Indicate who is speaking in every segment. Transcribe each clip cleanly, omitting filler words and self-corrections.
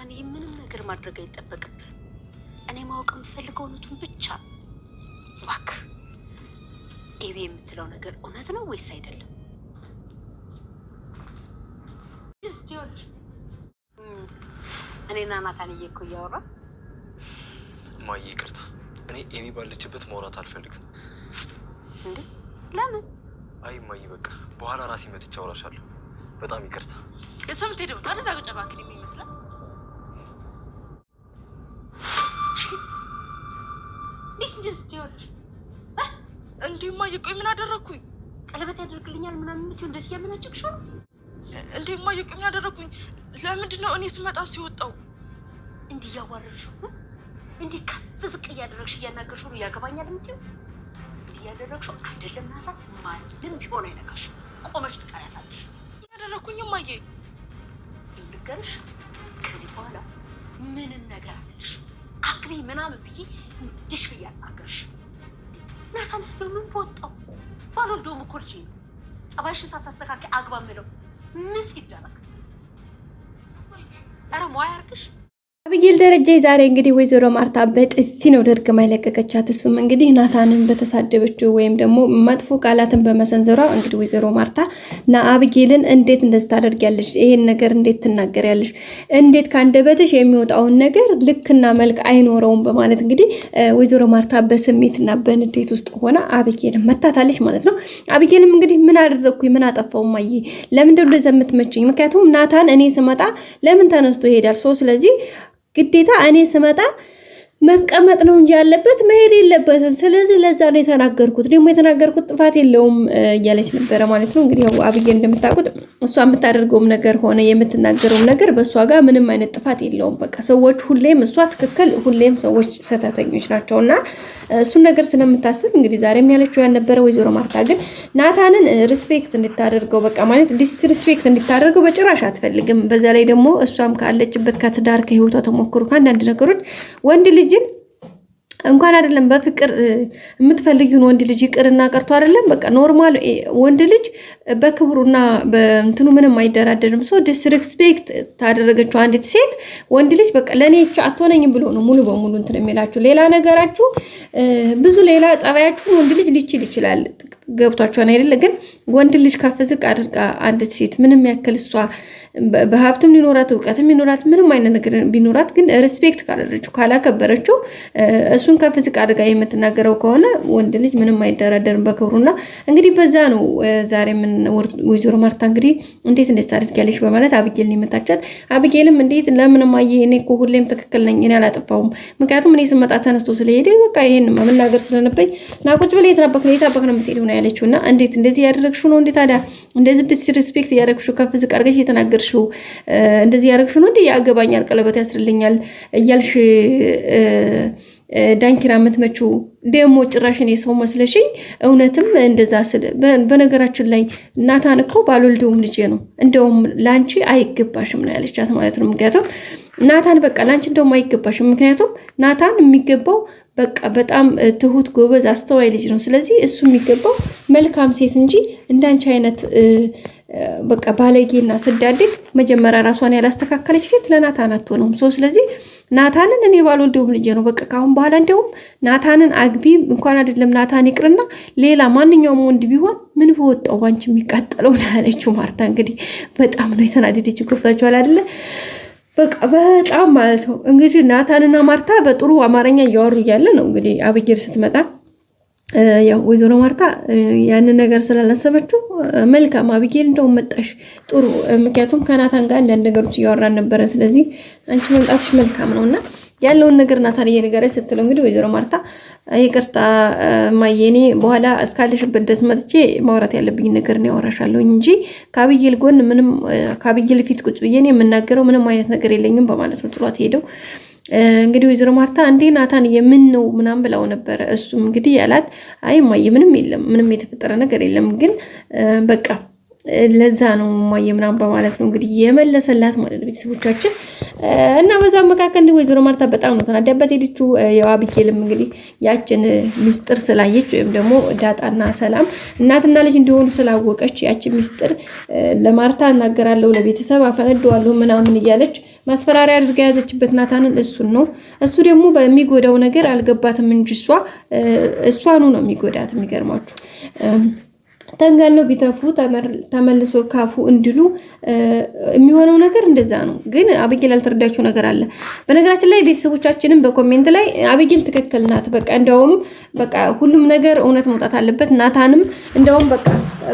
Speaker 1: ናታን ምንም ነገር ማድረግ አይጠበቅብህ እኔ ማወቅ የምፈልገው እውነቱን ብቻ እባክህ ኤቢ የምትለው ነገር እውነት ነው ወይስ አይደለም ጆርጅ እኔና ናታን እኮ እያወራ
Speaker 2: ማዬ ይቅርታ እኔ ኤቢ ባለችበት ማውራት አልፈልግም
Speaker 1: እንዴ ለምን
Speaker 2: አይ ማዬ በቃ በኋላ ራሴ መጥቼ አውራሻለሁ በጣም ይቅርታ
Speaker 1: የሰምት ሄደው ታዲያ ዛሬ ጨባክን የሚመስለው ዲስ ጆርጅ
Speaker 3: እንዴ ማዬ ቆይ ምን አደረኩኝ
Speaker 1: ቀለበት ያደርግልኛል ምናምን ምትው እንደዚህ ያመናጭቅሽው
Speaker 3: እንዴ ማዬ ቆይ ምን አደረኩኝ ለምንድን ነው እኔ ስመጣ ሲወጣው
Speaker 1: እንዲህ ያዋረድሽው እንዲህ ከፍ ዝቅ እያደረግሽ እያናገርሽው ነው ያገባኛል ምትው እንዲህ ያደረግሽው አይደለም ናታ ማንም ቢሆን አይነካሽ ቆመሽ ትቀሪያለሽ
Speaker 3: ያደረኩኝ ማዬ
Speaker 1: ልንገርሽ ከዚህ በኋላ ምንም ነገር አለሽ አግቢ ምናምን ብዬ እንዲሽ ብያናገርሽ ናታንስ በምን ወጣው ባልወልደውም እኮ ልጄ ነው ጸባይሽን ሳታስተካከይ አግባ ምለው ምን ሲደረግ ኧረ ሟያ ያርግሽ
Speaker 4: አብጌል ደረጃ ዛሬ እንግዲህ ወይዘሮ ማርታ በጥፊ ነው ደርግማ የለቀቀቻት። እሱም እንግዲህ ናታንን በተሳደበችው ወይም ደግሞ መጥፎ ቃላትን በመሰንዘሯ እንግዲህ ወይዘሮ ማርታ እና አብጌልን እንዴት እንደዚህ ታደርጊያለሽ? ይሄን ነገር እንዴት ትናገሪያለሽ? እንዴት ካንደበትሽ የሚወጣውን ነገር ልክና መልክ አይኖረውም በማለት እንግዲህ ወይዘሮ ማርታ በስሜትና በንዴት ውስጥ ሆና አብጌልን መታታለች ማለት ነው። አብጌልም እንግዲህ ምን አደረኩኝ? ምን አጠፋው? ማዬ ለምንድነው እንደዛ የምትመጪኝ? ምክንያቱም ናታን እኔ ስመጣ ለምን ተነስቶ ይሄዳል? ስለዚህ ግዴታ እኔ ስመጣ መቀመጥ ነው እንጂ ያለበት መሄድ የለበትም። ስለዚህ ለዛ ነው የተናገርኩት። ደግሞ የተናገርኩት ጥፋት የለውም እያለች ነበረ ማለት ነው። እንግዲህ ያው አብዬ እንደምታውቁት እሷ የምታደርገውም ነገር ሆነ የምትናገረውም ነገር በእሷ ጋር ምንም አይነት ጥፋት የለውም። በቃ ሰዎች ሁሌም እሷ ትክክል፣ ሁሌም ሰዎች ስህተተኞች ናቸውና እሱን ነገር ስለምታስብ እንግዲህ ዛሬም ያለችው ያነበረ ወይዘሮ ማርታ ግን ናታንን ሪስፔክት እንድታደርገው በቃ ማለት ዲስሪስፔክት እንድታደርገው በጭራሽ አትፈልግም። በዛ ላይ ደግሞ እሷም ካለችበት ከትዳር ከህይወቷ ተሞክሮ ከአንዳንድ ነገሮች ወንድ ልጅን እንኳን አይደለም በፍቅር የምትፈልጊውን ወንድ ልጅ ይቅርና ቀርቶ አይደለም በቃ ኖርማል ወንድ ልጅ በክብሩና በእንትኑ ምንም አይደራደርም። ሶ ዲስሪስፔክት ታደረገችው አንዲት ሴት ወንድ ልጅ በቃ ለኔ አትሆነኝም ብሎ ነው ሙሉ በሙሉ እንትን የሚላችሁ። ሌላ ነገራችሁ ብዙ ሌላ ጸባያችሁ ወንድ ልጅ ሊችል ይችላል። ገብቷችኋል አይደለ? ግን ወንድ ልጅ ከፍ ዝቅ አድርጋ አንዲት ሴት ምንም ያክል እሷ በሀብትም ሊኖራት እውቀትም ሊኖራት ምንም አይነት ነገር ቢኖራት ግን ሪስፔክት ካላደረችው ካላከበረችው እሱን ከፍ ዝቅ አድርጋ የምትናገረው ከሆነ ወንድ ልጅ ምንም አይደራደርም በክብሩና እንግዲህ በዛ ነው ዛሬ ምን ወይዘሮ ማርታ እንግዲህ እንዴት ታደርጊያለሽ በማለት አብጌልን የመታቻት። አብጌልም እንዴት ለምን ማየ እኔ እኮ ሁሌም ትክክል ነኝ እኔ አላጠፋሁም ምክንያቱም እኔ ስመጣ ተነስቶ ስለሄደ በቃ ይሄን መናገር ስለነበኝ ናቁጭ ብለ የታበክ ነው የምትሄደው ነው ያለችውና እንዴት እንደዚህ ያደረግሽው ነው እንዴት ታዲያ እንደዚህ ዲስሪስፔክት ያደረግሽው ከፍ ዝቅ አድርገሽ የተናገርሽው እንደዚህ ያደረግሽው ነው እንዴ ያገባኛል ቀለበት ያስርልኛል እያልሽ ዳንኪራ የምትመጪው ደግሞ ጭራሽ እኔ ሰው መስለሽኝ እውነትም እንደዛ ስለ በነገራችን ላይ ናታን እኮ ባልወልደውም ልጄ ነው እንደውም ላንቺ አይገባሽም ነው ያለቻት ማለት ነው። ምክንያቱም ናታን በቃ ላንቺ እንደውም አይገባሽም ምክንያቱም ናታን የሚገባው በቃ በጣም ትሁት ጎበዝ አስተዋይ ልጅ ነው። ስለዚህ እሱ የሚገባው መልካም ሴት እንጂ እንዳንቺ አይነት በቃ ባለጌና ስዳድግ መጀመሪያ ራሷን ያላስተካከለች ሴት ለናታን አትሆነውም። ስለዚህ ናታንን እኔ ባልወልደውም ልጄ ነው በቃ ካሁን በኋላ እንደውም ናታንን አግቢ እንኳን አይደለም ናታን ይቅርና ሌላ ማንኛውም ወንድ ቢሆን ምን በወጣው ባንቺ የሚቃጠለው ነው ያለችው ማርታ። እንግዲህ በጣም ነው የተናደደችው። ገብታችኋል አይደለ? በቃ በጣም ማለት ነው እንግዲህ ናታንና ማርታ በጥሩ አማርኛ እያወሩ እያለ ነው እንግዲህ አብጌል ስትመጣ ያው ወይዘሮ ማርታ ያንን ነገር ስላላሰበችው መልካም አብጌል እንደው መጣሽ ጥሩ ምክንያቱም ከናታን ጋር አንድ ነገሮች እያወራን ነበረ ስለዚህ አንቺ መምጣትሽ መልካም ነውና ያለውን ነገር ናታን እየነገረ ስትለው እንግዲህ ወይዘሮ ማርታ ይቅርታ ማየኔ በኋላ እስካለሽበት ድረስ መጥቼ ማውራት ያለብኝ ነገር ነው ያወራሻለሁ እንጂ ከአብጌል ጎን ምንም ከአብጌል ፊት ቁጭ ብዬ እኔ የምናገረው ምንም አይነት ነገር የለኝም በማለት ነው ጥሏት ሄደው። እንግዲህ ወይዘሮ ማርታ እንዴ ናታን የምን ነው ምናምን ብላው ነበረ። እሱም እንግዲህ ያላት አይ ማየ ምንም የለም ምንም የተፈጠረ ነገር የለም ግን በቃ ለዛ ነው ማየ ምናምን በማለት ነው እንግዲህ የመለሰላት ማለት ነው ቤተሰቦቻችን። እና በዛ መካከል እንግዲህ ወይዘሮ ማርታ በጣም ነው ተናዳበት ሄደችው። ያው አብጌልም እንግዲህ ያችን ሚስጥር ስላየች ወይም ደግሞ ዳጣና ሰላም እናትና ልጅ እንደሆኑ ስላወቀች ያችን ሚስጥር ለማርታ እናገራለሁ ለቤተሰብ አፈነደዋለሁ ምናምን እያለች ማስፈራሪያ አድርጋ ያዘችበት ናታንን እሱን ነው። እሱ ደግሞ በሚጎዳው ነገር አልገባትም እንጂ እሷኑ ነው የሚጎዳት። የሚገርማችሁ ተንጋለው ቢተፉ ተመልሶ ካፉ እንዲሉ የሚሆነው ነገር እንደዛ ነው። ግን አብጌል ያልተረዳችው ነገር አለ። በነገራችን ላይ ቤተሰቦቻችንን በኮሜንት ላይ አብጌል ትክክል ናት፣ በቃ እንደውም በቃ ሁሉም ነገር እውነት መውጣት አለበት። ናታንም እንደውም በቃ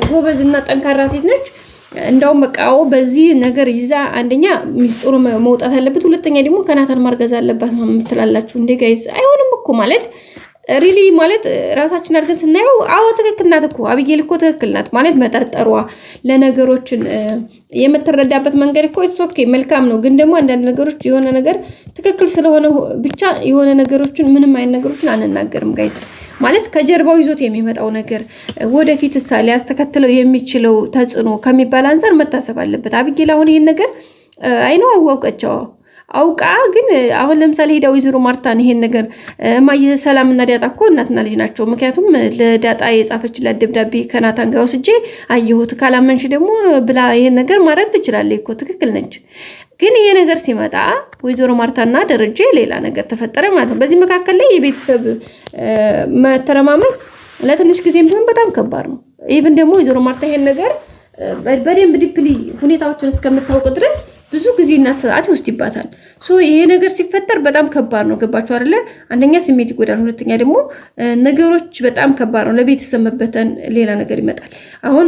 Speaker 4: ጎበዝና ጠንካራ ሴት ነች። እንደውም በቃ በዚህ ነገር ይዛ አንደኛ ሚስጥሩ መውጣት አለበት፣ ሁለተኛ ደግሞ ከናታን ማርገዝ አለባት ነው የምትላላችሁ። እንዴ ጋይስ አይሆንም እኮ ማለት ሪሊ ማለት ራሳችን አድርገን ስናየው አዎ ትክክል ናት እኮ አብጌል እኮ ትክክል ናት ማለት መጠርጠሯ ለነገሮችን የምትረዳበት መንገድ እኮ ኦኬ መልካም ነው። ግን ደግሞ አንዳንድ ነገሮች የሆነ ነገር ትክክል ስለሆነ ብቻ የሆነ ነገሮችን ምንም አይነት ነገሮችን አንናገርም ጋይስ። ማለት ከጀርባው ይዞት የሚመጣው ነገር ወደፊት ሊያስተከትለው የሚችለው ተጽዕኖ ከሚባል አንፃር መታሰብ አለበት። አብጌል አሁን ይሄን ነገር አይኖ አወቀችው አውቃ ግን አሁን ለምሳሌ ሄዳ ወይዘሮ ማርታን ይሄን ነገር ማየ ሰላምና ዳጣ እኮ እናትና ልጅ ናቸው። ምክንያቱም ለዳጣ የጻፈችላት ደብዳቤ ከናታን ጋር ወስጄ አየሁት ካላመንሽ ደግሞ ብላ ይሄን ነገር ማድረግ ትችላለች እኮ ትክክል ነች። ግን ይሄ ነገር ሲመጣ ወይዘሮ ማርታና ደረጀ ሌላ ነገር ተፈጠረ ማለት ነው። በዚህ መካከል ላይ የቤተሰብ መተረማመስ ለትንሽ ጊዜም ቢሆን በጣም ከባድ ነው። ኢቭን ደግሞ ወይዘሮ ማርታ ይሄን ነገር በደንብ ዲፕሊ ሁኔታዎችን እስከምታውቅ ድረስ ብዙ ጊዜና ሰዓት ይወስድባታል። ይሄ ነገር ሲፈጠር በጣም ከባድ ነው። ገባችሁ አይደለ? አንደኛ ስሜት ይጎዳል፣ ሁለተኛ ደግሞ ነገሮች በጣም ከባድ ነው። ለቤተሰብ መበተን ሌላ ነገር ይመጣል። አሁን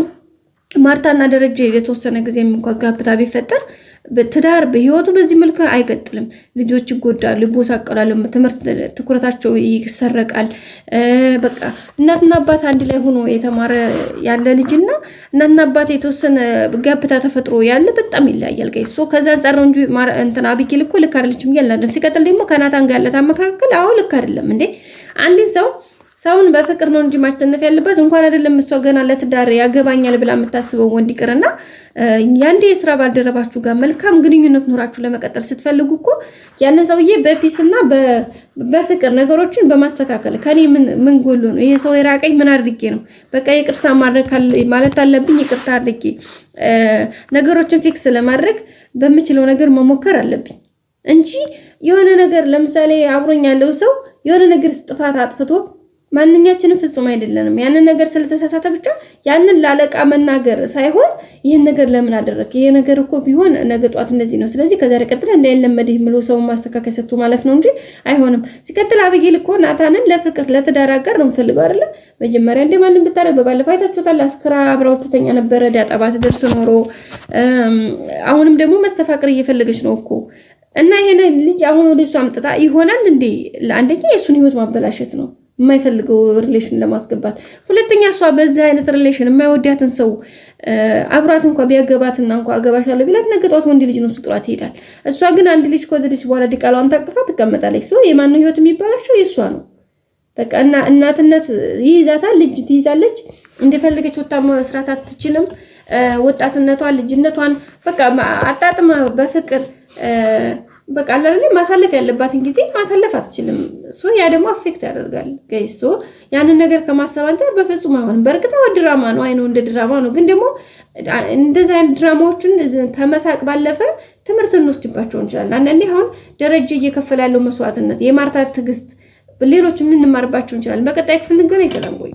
Speaker 4: ማርታና ደረጀ የተወሰነ ጊዜም እንኳን ጋብታ ቢፈጠር በትዳር በህይወቱ በዚህ መልኩ አይቀጥልም። ልጆች ይጎዳሉ፣ ይቦሳቀላሉ፣ ትምህርት ትኩረታቸው ይሰረቃል። በቃ እናትና አባት አንድ ላይ ሆኖ የተማረ ያለ ልጅና እናትና አባት የተወሰነ ጋብታ ተፈጥሮ ያለ በጣም ይለያያል ጋይስ። ከዛ አንፃር ነው እንጂ እንትን አብጌል እኮ ልክ አይደለችም እያልን ሲቀጥል ደግሞ ከናታን ጋር ያለ ታመካከል አዎ ልክ አይደለም እንዴ። አንድን ሰውን በፍቅር ነው እንጂ ማስተነፍ ያለበት እንኳን አይደለም እሷ ገና ለትዳር ያገባኛል ብላ የምታስበው ወንድ ይቅርና ያንዴ የስራ ባልደረባችሁ ጋር መልካም ግንኙነት ኖራችሁ ለመቀጠል ስትፈልጉ እኮ ያንን ሰውዬ በፒስና በፍቅር ነገሮችን በማስተካከል ከኔ ምን ጎሎ ነው ይሄ ሰው የራቀኝ ምን አድርጌ ነው በቃ ይቅርታ ማድረግ ማለት አለብኝ ይቅርታ አድርጌ ነገሮችን ፊክስ ለማድረግ በምችለው ነገር መሞከር አለብኝ እንጂ የሆነ ነገር ለምሳሌ አብሮኝ ያለው ሰው የሆነ ነገር ጥፋት አጥፍቶ ማንኛችንም ፍጹም አይደለንም። ያንን ነገር ስለተሳሳተ ብቻ ያንን ላለቃ መናገር ሳይሆን ይሄን ነገር ለምን አደረክ? ይሄ ነገር እኮ ቢሆን ነገ ጧት እንደዚህ ነው። ስለዚህ ከዛሬ ቀጥላ እንዳይለመድህ ምሎ ሰው ማስተካከል ሰጥቶ ማለት ነው እንጂ አይሆንም። ሲቀጥል አብጌል እኮ ናታንን ለፍቅር ለትዳር አጋር ነው የምትፈልገው አይደለ? መጀመሪያ እንደማንም ብታረግ በባለፈው አይታችሁታል። አስክራ አብራው ተተኛ ነበረ ዳጣባት ደርስ ኖሮ አሁንም ደግሞ መስተፋቅር እየፈለገች ነው እኮ እና ይሄን ልጅ አሁን ወደ እሱ አምጥታ ይሆናል እንዴ? ለአንደኛ የሱን ህይወት ማበላሸት ነው የማይፈልገው ሪሌሽን ለማስገባት፣ ሁለተኛ እሷ በዚህ አይነት ሪሌሽን የማይወዳትን ሰው አብራት እንኳን ቢያገባትና እንኳን አገባሻለሁ ቢላት ነገ ጧት ወንድ ልጅ ነው ጥሏት ይሄዳል። እሷ ግን አንድ ልጅ ከወለደች በኋላ ዲቃላዋን ታቅፋ ትቀመጣለች። የማን ህይወት የሚባላቸው የእሷ ነው። በቃ እናትነት ይይዛታል፣ ልጅ ትይዛለች። እንደፈለገች ወጣ መስራት አትችልም። ወጣትነቷን ልጅነቷን በቃ አጣጥማ በፍቅር በቃ አላለ ማሳለፍ ያለባትን ጊዜ ማሳለፍ አትችልም። ያ ደግሞ አፌክት ያደርጋል ጋይስ። ያንን ነገር ከማሰብ አንፃር በፍጹም አይሆንም። በእርግጥ ድራማ ነው አይነው እንደ ድራማ ነው፣ ግን ደግሞ እንደዚህ አይነት ድራማዎችን ከመሳቅ ባለፈ ትምህርት እንወስድባቸው እንችላለን። አንዳንዴ አሁን ደረጀ እየከፈለ ያለው መስዋዕትነት የማርታ ትዕግስት ሌሎችም ልንማርባቸው እንችላለን። በቀጣይ ክፍል እንገናኝ። ሰላም ቆዩ።